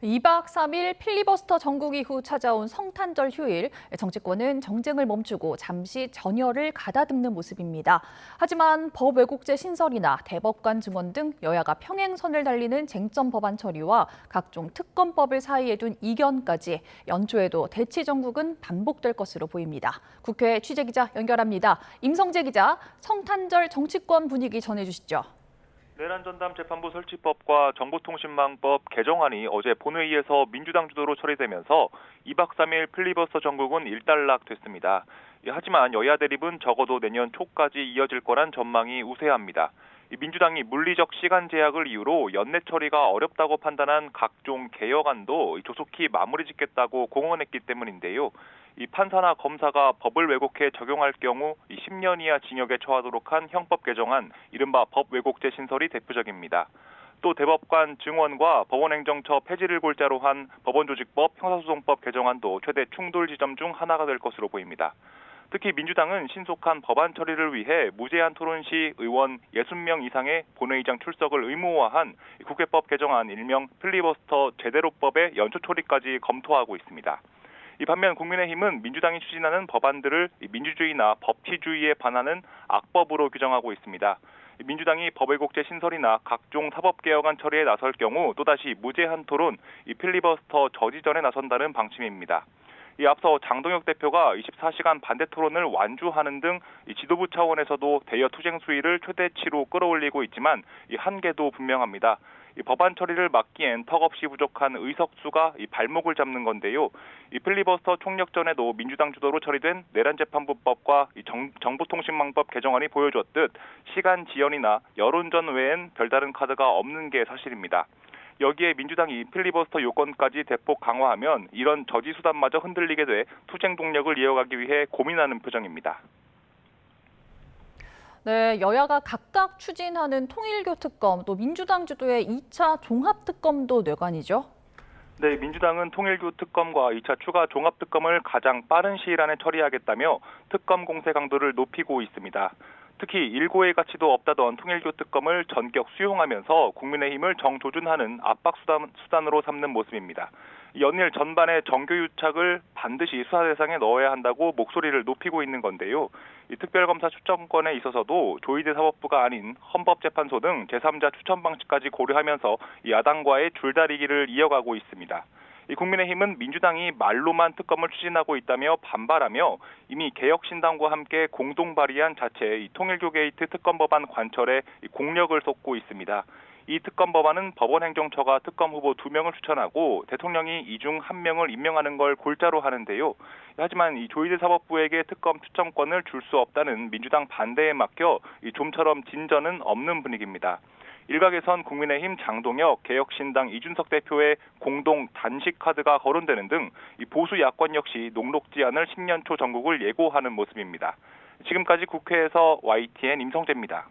2박 3일 필리버스터 전국 이후 찾아온 성탄절 휴일, 정치권은 정쟁을 멈추고 잠시 전열을 가다듬는 모습입니다. 하지만 법 왜곡죄 신설이나 대법관 증언 등 여야가 평행선을 달리는 쟁점 법안 처리와 각종 특검법을 사이에 둔 이견까지 연초에도 대치 전국은 반복될 것으로 보입니다. 국회 취재기자 연결합니다. 임성재 기자, 성탄절 정치권 분위기 전해주시죠. 내란 전담 재판부 설치법과 정보통신망법 개정안이 어제 본회의에서 민주당 주도로 처리되면서 2박 3일 필리버스터 전국은 일단락됐습니다. 하지만 여야 대립은 적어도 내년 초까지 이어질 거란 전망이 우세합니다. 민주당이 물리적 시간 제약을 이유로 연내 처리가 어렵다고 판단한 각종 개혁안도 조속히 마무리 짓겠다고 공언했기 때문인데요. 판사나 검사가 법을 왜곡해 적용할 경우 10년 이하 징역에 처하도록 한 형법 개정안, 이른바 법 왜곡죄 신설이 대표적입니다. 또 대법관 증언과 법원행정처 폐지를 골자로 한 법원조직법, 형사소송법 개정안도 최대 충돌 지점 중 하나가 될 것으로 보입니다. 특히 민주당은 신속한 법안 처리를 위해 무제한 토론 시 의원 60명 이상의 본회의장 출석을 의무화한 국회법 개정안 일명 필리버스터 제대로법의 연초 처리까지 검토하고 있습니다. 반면 국민의힘은 민주당이 추진하는 법안들을 민주주의나 법치주의에 반하는 악법으로 규정하고 있습니다. 민주당이 법 왜곡죄 신설이나 각종 사법개혁안 처리에 나설 경우 또다시 무제한 토론, 필리버스터 저지전에 나선다는 방침입니다. 앞서 장동혁 대표가 24시간 반대 토론을 완주하는 등 지도부 차원에서도 대여 투쟁 수위를 최대치로 끌어올리고 있지만 한계도 분명합니다. 법안 처리를 막기엔 턱없이 부족한 의석수가 발목을 잡는 건데요. 필리버스터 총력 전에도 민주당 주도로 처리된 내란재판부법과 정보통신망법 개정안이 보여줬듯 시간 지연이나 여론전 외엔 별다른 카드가 없는 게 사실입니다. 여기에 민주당이 필리버스터 요건까지 대폭 강화하면 이런 저지 수단마저 흔들리게 돼 투쟁 동력을 이어가기 위해 고민하는 표정입니다. 네, 여야가 각각 추진하는 통일교 특검, 또 민주당 주도의 2차 종합특검도 뇌관이죠. 네, 민주당은 통일교 특검과 2차 추가 종합특검을 가장 빠른 시일 안에 처리하겠다며 특검 공세 강도를 높이고 있습니다. 특히 일고의 가치도 없다던 통일교 특검을 전격 수용하면서 국민의힘을 정조준하는 압박 수단으로 삼는 모습입니다. 연일 전반의 정교유착을 반드시 수사 대상에 넣어야 한다고 목소리를 높이고 있는 건데요. 특별검사 추천권에 있어서도 조희대 사법부가 아닌 헌법재판소 등 제3자 추천 방식까지 고려하면서 야당과의 줄다리기를 이어가고 있습니다. 국민의힘은 민주당이 말로만 특검을 추진하고 있다며 반발하며 이미 개혁신당과 함께 공동 발의한 자체 통일교 게이트 특검 법안 관철에 공력을 쏟고 있습니다. 이 특검 법안은 법원행정처가 특검 후보 2명을 추천하고 대통령이 이 중 1명을 임명하는 걸 골자로 하는데요. 하지만 조희대 사법부에게 특검 추천권을 줄 수 없다는 민주당 반대에 막혀 좀처럼 진전은 없는 분위기입니다. 일각에선 국민의힘 장동혁, 개혁신당 이준석 대표의 공동 단식 카드가 거론되는 등 보수 야권 역시 녹록지 않을 10년 초 전국을 예고하는 모습입니다. 지금까지 국회에서 YTN 임성재입니다.